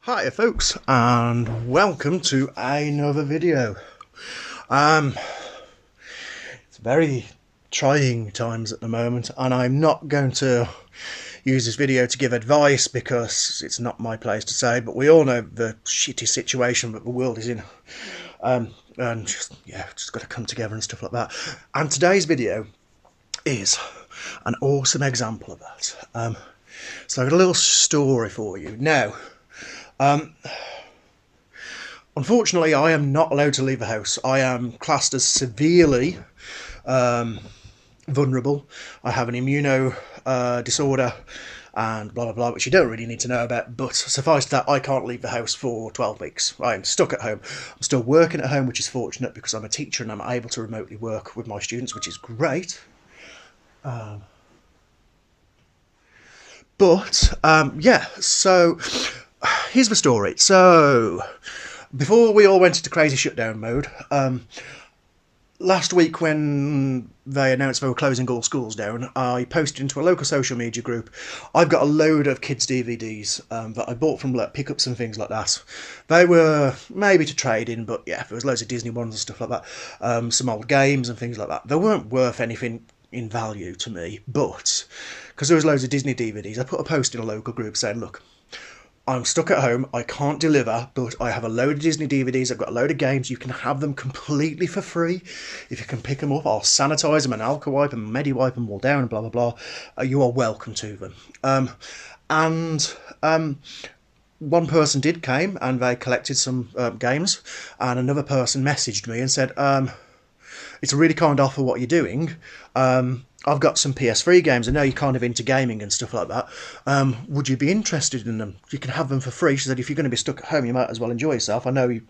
Hi folks, and welcome to another video. It's very trying times at the moment, and I'm not going to use this video to give advice because it's not my place to say, but we all know the shitty situation that the world is in. And just got to come together and stuff like that. And today's video is an awesome example of that. So I've got a little story for you. Now, unfortunately, I am not allowed to leave the house. I am classed as severely vulnerable. I have an immuno disorder and blah blah blah, which you don't really need to know about, but suffice that I can't leave the house for 12 weeks. I'm stuck at home. I'm still working at home, which is fortunate because I'm a teacher and I'm able to remotely work with my students, which is great. Yeah, so here's the story. So before we all went into crazy shutdown mode, last week when they announced they were closing all schools down, I posted into a local social media group. I've got a load of kids' DVDs that I bought from like pickups and things like that. They were maybe to trade in, but yeah, there was loads of Disney ones and stuff like that. Some old games and things like that. They weren't worth anything in value to me, but because there was loads of Disney DVDs, I put a post in a local group saying, look, I'm stuck at home, I can't deliver, but I have a load of Disney DVDs, I've got a load of games, you can have them completely for free. If you can pick them up, I'll sanitise them and alcohol wipe them, medi-wipe them all down, and blah blah blah. You are welcome to them. One person came and they collected some games, and another person messaged me and said, it's a really kind offer what you're doing. I've got some PS3 games. I know you're kind of into gaming and stuff like that. Would you be interested in them? You can have them for free. She said, if you're going to be stuck at home, you might as well enjoy yourself. I know you,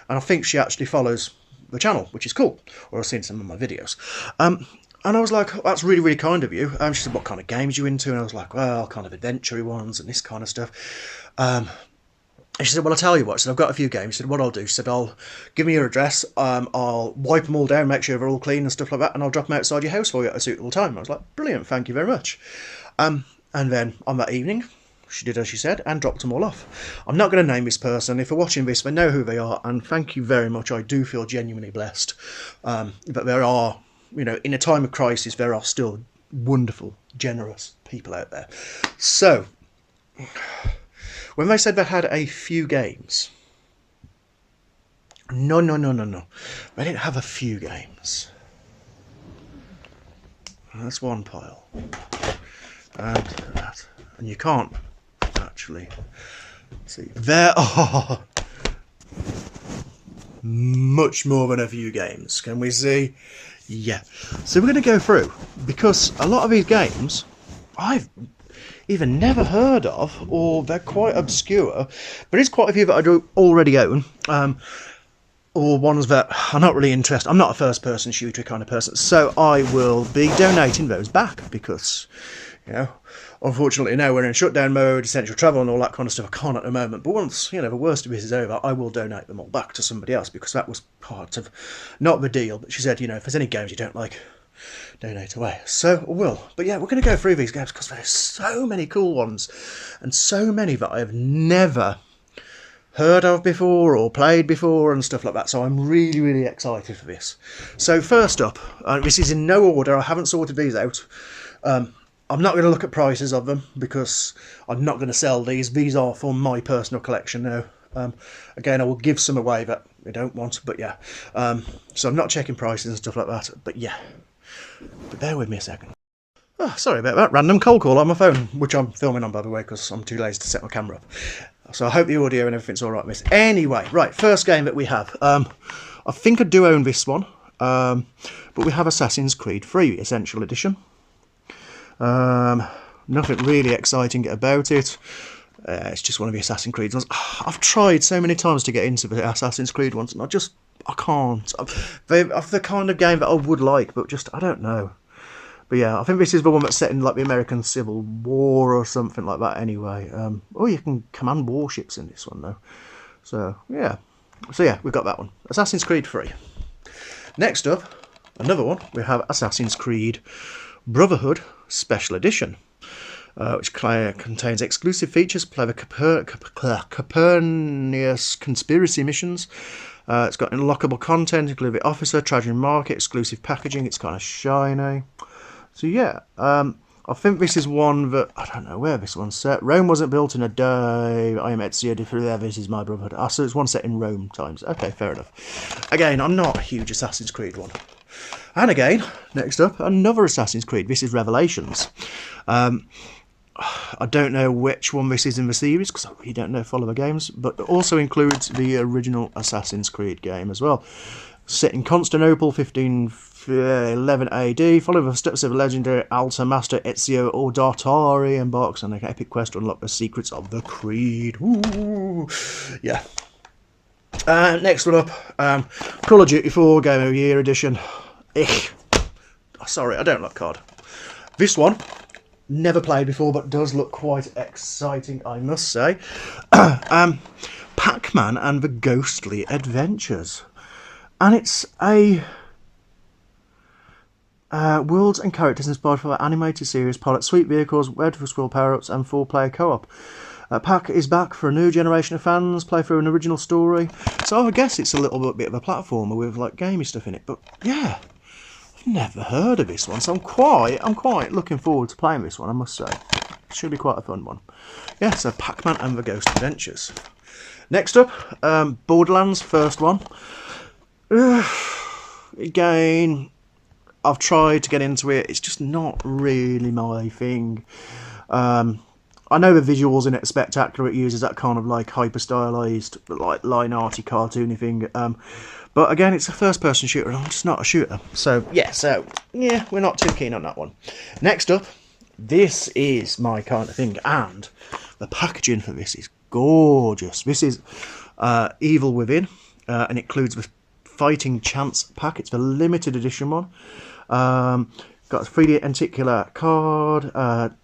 and I think she actually follows the channel, which is cool. Or I've seen some of my videos. And I was like, that's really, really kind of you. She said, what kind of games are you into? And I was like, well, kind of adventure ones and this kind of stuff. And she said, well, I'll tell you what. She said, I've got a few games. She said, what I'll do? She said, I'll give me your address. I'll wipe them all down, make sure they're all clean and stuff like that, and I'll drop them outside your house for you at a suitable time. I was like, brilliant, thank you very much. And then on that evening, she did as she said and dropped them all off. I'm not going to name this person. If they're watching this, they know who they are, and thank you very much. I do feel genuinely blessed. But there are, in a time of crisis, there are still wonderful, generous people out there. So when they said they had a few games, no. They didn't have a few games. That's one pile. And that. And you can't actually see. There are much more than a few games. Can we see? Yeah. So we're going to go through, because a lot of these games I've either never heard of, or they're quite obscure, but there's quite a few that I do already own, or ones that are not really interested. I'm not a first-person shooter kind of person, so I will be donating those back, because, unfortunately now we're in shutdown mode, essential travel and all that kind of stuff. I can't at the moment, but once, the worst of this is over, I will donate them all back to somebody else, because that was part of, not the deal, but she said, if there's any games you don't like, donate away. So I will. But yeah, we're going to go through these games because there's so many cool ones and so many that I have never heard of before or played before and stuff like that. So I'm really, really excited for this. So first up, this is in no order. I haven't sorted these out. I'm not going to look at prices of them because I'm not going to sell these. These are for my personal collection now. Again, I will give some away that I don't want, but yeah. So I'm not checking prices and stuff like that. But yeah. But bear with me a second. Oh, sorry about that. Random cold call on my phone, which I'm filming on, by the way, because I'm too lazy to set my camera up. So I hope the audio and everything's all right with this. Anyway, right, first game that we have. I think I do own this one, but we have Assassin's Creed 3 Essential Edition. Nothing really exciting about it. It's just one of the Assassin's Creed ones. I've tried so many times to get into the Assassin's Creed ones, and I can't. They're the kind of game that I would like, but just, I don't know. But yeah, I think this is the one that's set in like the American Civil War or something like that anyway. You can command warships in this one though. So yeah, we've got that one. Assassin's Creed 3. Next up, another one, we have Assassin's Creed Brotherhood Special Edition. which contains exclusive features, play the Copernicus conspiracy missions. It's got unlockable content, including the officer, tragedy market, exclusive packaging. It's kind of shiny. So yeah, I think this is one that, I don't know where this one's set. Rome wasn't built in a day. I am Ezio de Ferrer, this is my brotherhood. Ah, so it's one set in Rome times. Okay, fair enough. Again, I'm not a huge Assassin's Creed one. And again, next up, another Assassin's Creed. This is Revelations. I don't know which one this is in the series, because I really don't know follow the games, but it also includes the original Assassin's Creed game as well. Set in Constantinople, 1511 AD, following the steps of legendary Alta Master Ezio Auditore embarks on an epic quest to unlock the secrets of the Creed. Ooh, yeah. Next one up, Call of Duty 4 Game of the Year Edition. Sorry, I don't like COD. This one, never played before, but does look quite exciting, I must say. Pac-Man and the Ghostly Adventures. And it's a worlds and characters inspired from the animated series, pilot sweet vehicles, wonderful scroll power-ups, and 4-player co-op. Pac is back for a new generation of fans, play through an original story. So I guess it's a little bit of a platformer with like gamey stuff in it. But yeah, I've never heard of this one, so I'm quite looking forward to playing this one, I must say. It should be quite a fun one. Yeah, so Pac-Man and the Ghost Adventures. Next up, Borderlands, first one. Again, I've tried to get into it. It's just not really my thing. I know the visuals in it are spectacular. It uses that kind of like hyper stylized, like line arty, cartoony thing. But again, it's a first person shooter, and I'm just not a shooter. So yeah, we're not too keen on that one. Next up, this is my kind of thing, and the packaging for this is gorgeous. This is Evil Within, and it includes the Fighting Chance pack. It's the limited edition one. Got a 3D Antiqular card,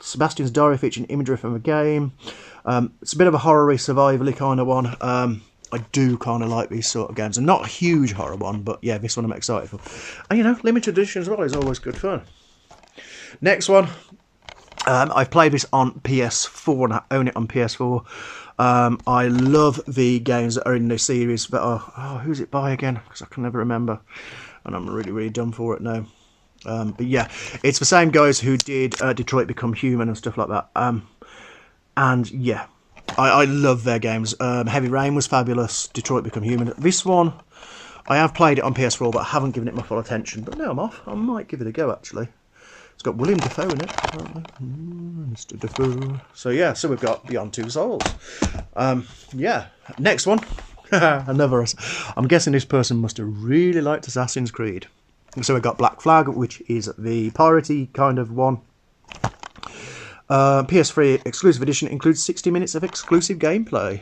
Sebastian's Diary featuring imagery from the game. It's a bit of a horror-y, survival-y kind of one. I do kind of like these sort of games. I'm not a huge horror one, but yeah, this one I'm excited for. And you know, limited edition as well is always good fun. Next one, I've played this on PS4 and I own it on PS4. I love the games that are in the series that are... Oh, who's it by again? Because I can never remember. And I'm really dumb for it now. But yeah, it's the same guys who did Detroit Become Human and stuff like that. And yeah, I love their games. Heavy Rain was fabulous. Detroit Become Human. This one, I have played it on PS4, but I haven't given it my full attention. But now I'm off. I might give it a go, actually. It's got William Dafoe in it, apparently. Mr. Dafoe. So yeah, so we've got Beyond Two Souls. Yeah, next one. Another. I'm guessing this person must have really liked Assassin's Creed. So we've got Black Flag, which is the piratey kind of one. PS3 exclusive edition includes 60 minutes of exclusive gameplay.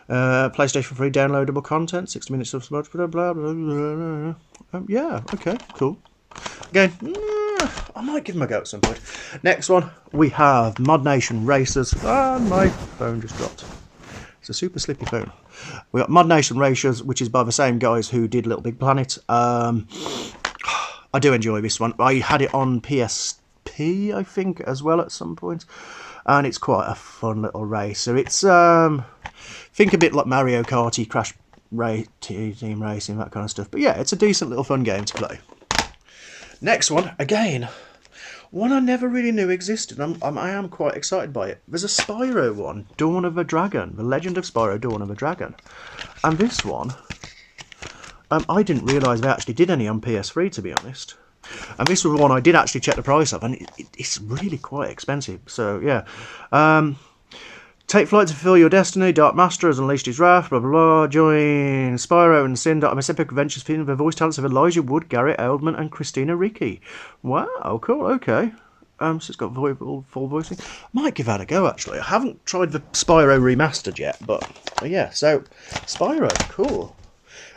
PlayStation 3 downloadable content, 60 minutes of blah blah blah blah. Yeah, okay, cool. Again, I might give them a go at some point. Next one, we have Mod Nation Racers. And my phone just dropped. It's a super slippy phone. We got Mod Nation Racers, which is by the same guys who did Little Big Planet. I do enjoy this one. I had it on PSP, I think, as well at some point. And it's quite a fun little racer. It's, think a bit like Mario Kart, Crash Team Racing, that kind of stuff. But yeah, it's a decent little fun game to play. Next one, again, one I never really knew existed. I am quite excited by it. There's a Spyro one, Dawn of the Dragon. The Legend of Spyro, Dawn of the Dragon. And this one... I didn't realise they actually did any on PS3, to be honest. And this was one I did actually check the price of, and it's really quite expensive. So, yeah. Take flight to fulfill your destiny. Dark Master has unleashed his wrath. Blah, blah, blah. Join Spyro and Sin. Miss Epic Adventures featuring the voice talents of Elijah Wood, Garrett Eldman, and Christina Ricci. Wow, cool, okay. So it's got full voicing. Might give that a go, actually. I haven't tried the Spyro remastered yet, but yeah. So, Spyro, cool.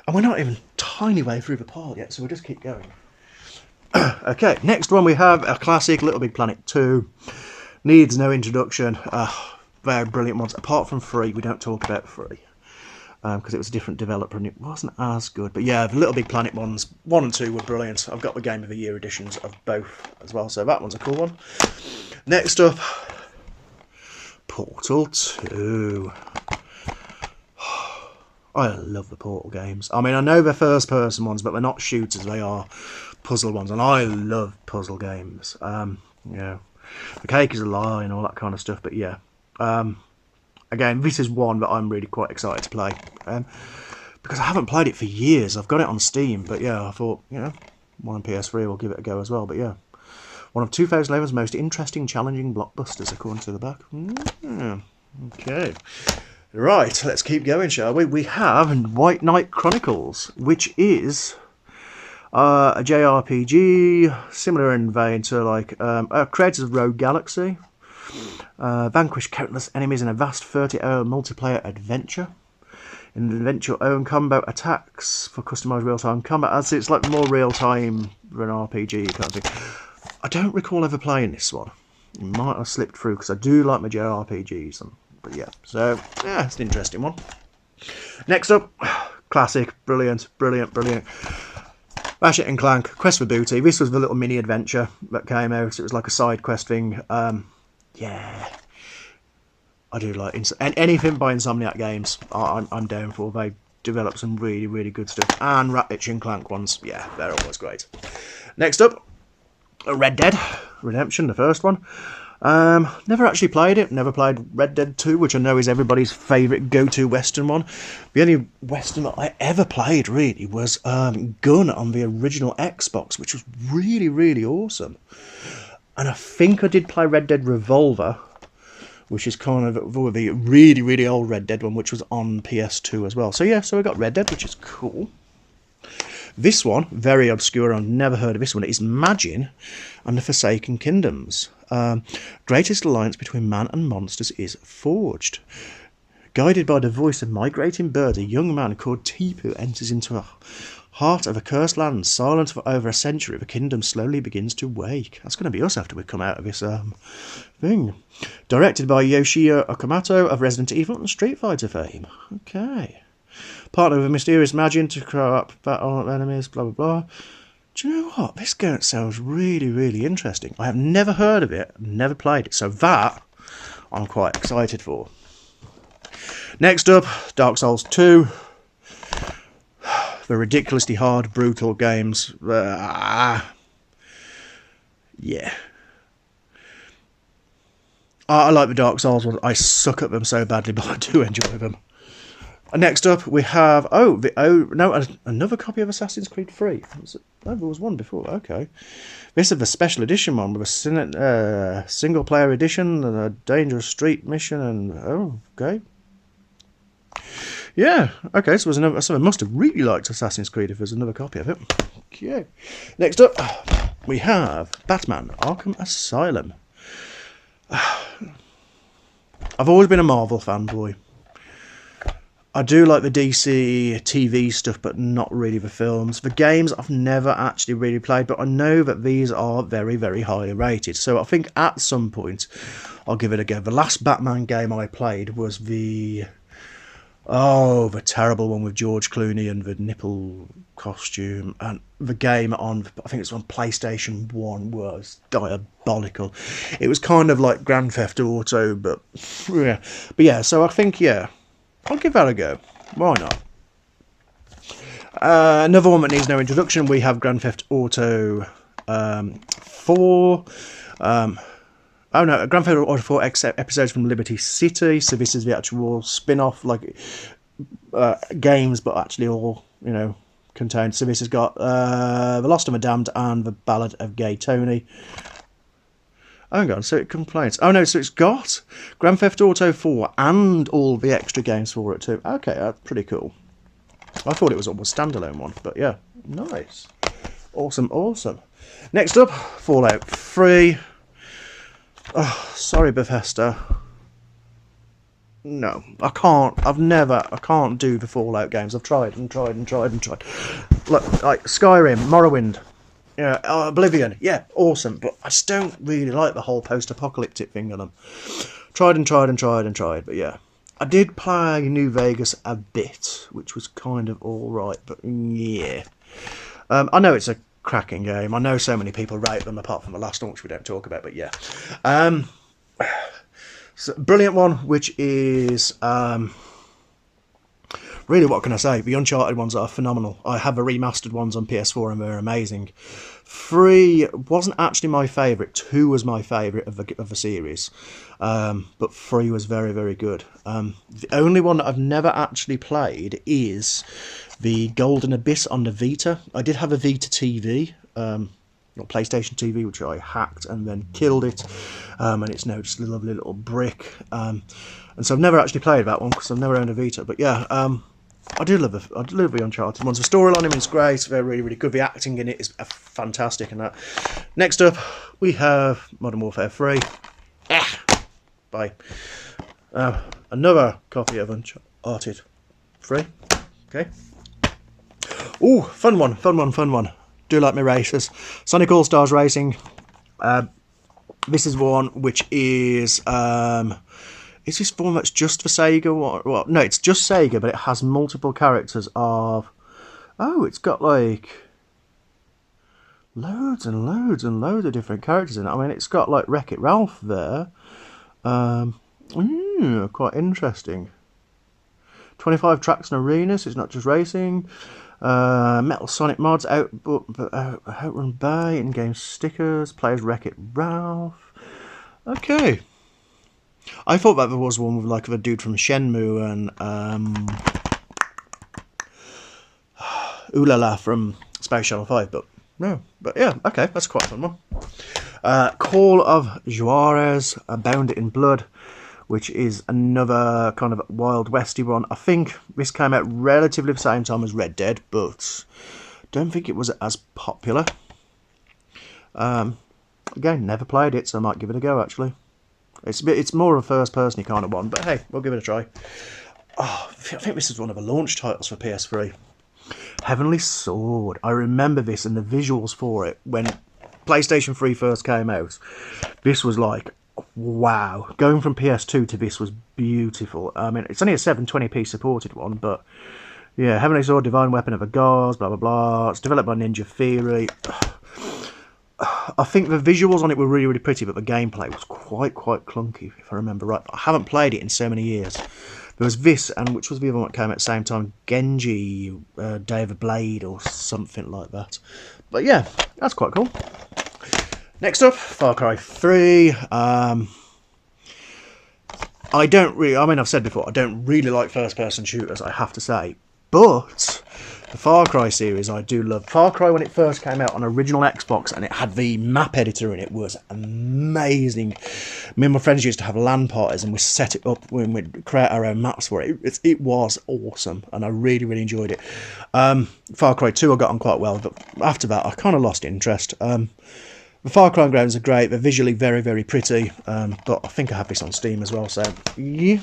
And we're not even a tiny way through the part yet, so we'll just keep going. Okay, next one we have a classic, Little Big Planet 2. Needs no introduction. Very brilliant ones. Apart from 3, we don't talk about 3. Because it was a different developer and it wasn't as good. But yeah, the Little Big Planet ones, 1 and 2 were brilliant. I've got the Game of the Year editions of both as well, so that one's a cool one. Next up, Portal 2. I love the Portal games. I mean, I know they're first-person ones, but they're not shooters. They are puzzle ones, and I love puzzle games. Yeah, the cake is a lie and all that kind of stuff. But yeah, again, this is one that I'm really quite excited to play because I haven't played it for years. I've got it on Steam, but yeah, I thought, you know, one on PS3 will give it a go as well. But yeah, one of 2011's most interesting, challenging blockbusters, according to the back. Okay. Right, let's keep going, shall we? We have White Knight Chronicles, which is a JRPG, similar in vein to like creators of Rogue Galaxy. Vanquish countless enemies in a vast 30-hour multiplayer adventure. Invent your own combat attacks for customised real-time combat. As it's like more real-time than an RPG kind of thing. I don't recall ever playing this one. It might have slipped through because I do like my JRPGs. But yeah, so yeah, it's an interesting one. Next up, classic, brilliant. Ratchet and Clank, Quest for Booty. This was the little mini adventure that came out. It was like a side quest thing. Yeah, I do like anything by Insomniac Games. I'm down for. They develop some really good stuff. And Ratchet and Clank ones, yeah, they're always great. Next up, Red Dead Redemption, the first one. Never actually played it. Never played Red Dead 2, which I know is everybody's favourite go-to Western one. The only Western that I ever played, really, was Gun on the original Xbox, which was really awesome. And I think I did play Red Dead Revolver, which is kind of the really old Red Dead one, which was on PS2 as well. So yeah, so we got Red Dead, which is cool. This one, very obscure, I've never heard of this one. It is Magin and the Forsaken Kingdoms. Greatest alliance between man and monsters is forged. Guided by the voice of migrating birds, a young man called Tipu enters into the heart of a cursed land. Silent for over a century, the kingdom slowly begins to wake. That's going to be us after we come out of this thing. Directed by Yoshio Okamoto of Resident Evil and Street Fighter fame. Okay. Partner with a mysterious Magin to throw up battle enemies, blah blah blah. Do you know what? This game sounds really interesting. I have never heard of it, never played it, so that I'm quite excited for. Next up, Dark Souls 2. The ridiculously hard, brutal games. Yeah. I like the Dark Souls ones. I suck at them so badly, but I do enjoy them. Next up, we have another copy of Assassin's Creed 3. There was one before. Okay, this is a special edition one with a single player edition and a dangerous street mission. And okay, yeah, okay. So there's another. So I must have really liked Assassin's Creed if there's another copy of it. Okay. Next up, we have Batman: Arkham Asylum. I've always been a Marvel fanboy. I do like the DC TV stuff, but not really the films. The games I've never actually really played, but I know that these are very highly rated. So I think at some point I'll give it a go. The last Batman game I played was the terrible one with George Clooney and the nipple costume. And the game on, I think it's on PlayStation 1, was diabolical. It was kind of like Grand Theft Auto, but yeah. So I think, yeah, I'll give that a go. Why not? Another one that needs no introduction. We have Grand Theft Auto 4. Grand Theft Auto 4 episodes from Liberty City. So this is the actual spin-off, like games, but actually all contained. So this has got The Lost and the Damned and The Ballad of Gay Tony. Hang on, so it complains. Oh no, so it's got Grand Theft Auto 4 and all the extra games for it too. Okay, that's pretty cool. I thought it was almost a standalone one, but yeah, nice. Awesome. Next up, Fallout 3. Oh, sorry, Bethesda. No, I can't. I can't do the Fallout games. I've tried. Look, like Skyrim, Morrowind. Yeah, Oblivion, yeah, awesome, but I just don't really like the whole post-apocalyptic thing on them. Tried, but yeah. I did play New Vegas a bit, which was kind of alright, but yeah. I know it's a cracking game. I know so many people rate them, apart from the last one, which we don't talk about, but yeah. brilliant one, which is really, what can I say? The Uncharted ones are phenomenal. I have the remastered ones on PS4 and they're amazing. 3 wasn't actually my favourite. 2 was my favourite of the series. But 3 was very, very good. The only one that I've never actually played is the Golden Abyss on the Vita. I did have a Vita TV, not PlayStation TV, which I hacked and then killed it. And it's now just a lovely little brick. And so I've never actually played that one because I've never owned a Vita. But yeah, I do love the Uncharted ones. The story on him is great. They're really, really good. The acting in it is fantastic. And that. Next up, we have Modern Warfare 3. Bye. Another copy of Uncharted 3. Okay. Ooh, fun one. Do like my races. Sonic All-Stars Racing. This is one which is this one that's just for Sega? Well, no, it's just Sega, but it has multiple characters of... Oh, it's got like loads and loads and loads of different characters in it. I mean, it's got like Wreck-It Ralph there. Quite interesting. 25 tracks and arenas. It's not just racing. Metal Sonic mods, Outrun Bay, in-game stickers, players Wreck-It Ralph. Okay. I thought that there was one with like a dude from Shenmue and Ulala from Space Channel 5, but no. But yeah, okay, that's quite a fun one. Call of Juarez, Bound in Blood, which is another kind of Wild Westy one. I think this came out relatively the same time as Red Dead, but don't think it was as popular. Again, never played it, so I might give it a go, actually. It's more of a first-person kind of one, but hey, we'll give it a try. Oh, I think this is one of the launch titles for PS3. Heavenly Sword. I remember this and the visuals for it when PlayStation 3 first came out. This was like, wow. Going from PS2 to this was beautiful. I mean, it's only a 720p supported one, but yeah, Heavenly Sword, Divine Weapon of the Gods, blah, blah, blah. It's developed by Ninja Theory. I think the visuals on it were really, really pretty, but the gameplay was quite clunky, if I remember right. I haven't played it in so many years. There was this, and which was the other one that came out at the same time? Genji, Day of the Blade, or something like that. But yeah, that's quite cool. Next up, Far Cry 3. I mean, I've said before, I don't really like first-person shooters, I have to say. But the Far Cry series I do love. Far Cry, when it first came out on original Xbox and it had the map editor in it, was amazing. Me and my friends used to have LAN parties and we set it up when we'd create our own maps for it. It was awesome and I really, really enjoyed it. Far Cry 2 I got on quite well, but after that I kind of lost interest. The Far Cry grounds are great. They're visually very, very pretty. But I think I have this on Steam as well, so yeah.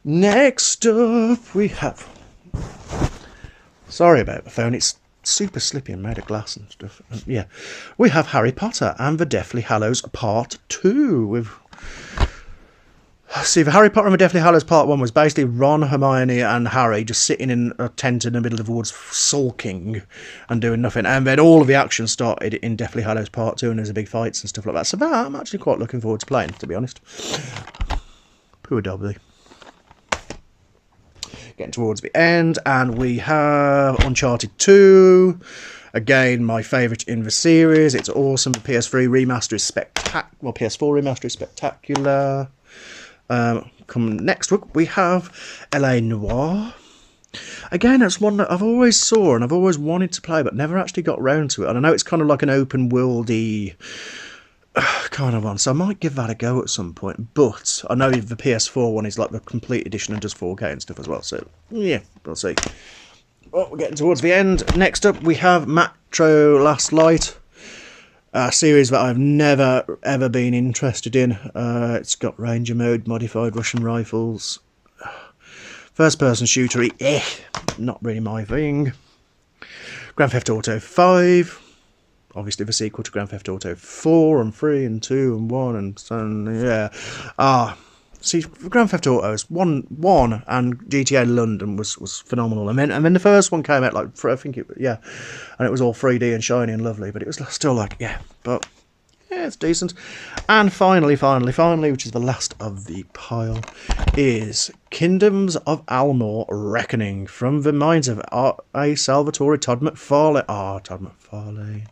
Next up we have... Sorry about the phone, it's super slippy and made of glass and stuff. Yeah, we have Harry Potter and the Deathly Hallows Part 2. See, the Harry Potter and the Deathly Hallows Part 1 was basically Ron, Hermione and Harry just sitting in a tent in the middle of the woods sulking and doing nothing. And then all of the action started in Deathly Hallows Part 2 and there's a big fights and stuff like that. So that I'm actually quite looking forward to playing, to be honest. Poor Dobby. Getting towards the end, and we have Uncharted 2. Again, my favourite in the series. It's awesome. The PS3 remaster is spectacular. Well, PS4 remaster is spectacular. Come next week, we have LA Noire. Again, it's one that I've always saw and I've always wanted to play, but never actually got round to it. And I know it's kind of like an open worldy kind of one, so I might give that a go at some point. But I know the PS4 one is like the complete edition and does 4K and stuff as well, so yeah, we'll see. Well, we're getting towards the end. Next up we have Metro Last Light, a series that I've never ever been interested in. It's got Ranger mode, modified Russian rifles, first person shooter, not really my thing. Grand Theft Auto 5, obviously the sequel to Grand Theft Auto 4 and 3 and 2 and 1 and yeah. See, Grand Theft Autos 1 and GTA London was phenomenal. And then the first one came out like, I think it, yeah, and it was all 3D and shiny and lovely, but it was still like, yeah, but yeah, it's decent. And finally, which is the last of the pile, is Kingdoms of Almor Reckoning from the minds of R.A. Salvatore Todd McFarlane. Todd McFarlane.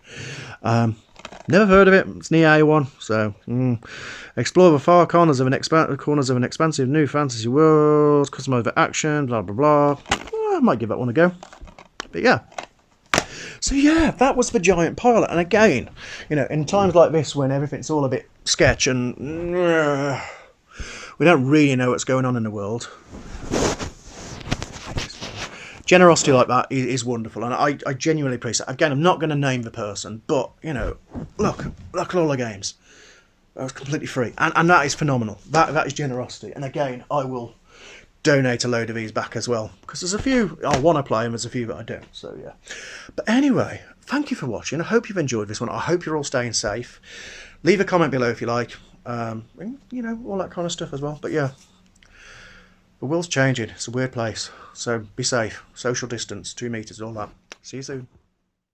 Never heard of it. It's an EA one, so explore the far corners of an expansive new fantasy world, customized action, blah blah blah. I might give that one a go. But yeah. So yeah, that was the giant pilot. And again, you know, in times like this when everything's all a bit sketch and we don't really know what's going on in the world, generosity like that is wonderful, and I genuinely appreciate it. Again, I'm not going to name the person, but, you know, look at all the games. That was completely free, and that is phenomenal. That is generosity. And again, I will donate a load of these back as well, because there's a few I want to play and there's a few that I don't, so yeah. But anyway, thank you for watching. I hope you've enjoyed this one. I hope you're all staying safe. Leave a comment below if you like, you know, all that kind of stuff as well. But yeah, the world's changing. It's a weird place, so be safe, social distance, 2 meters, all that. See you soon.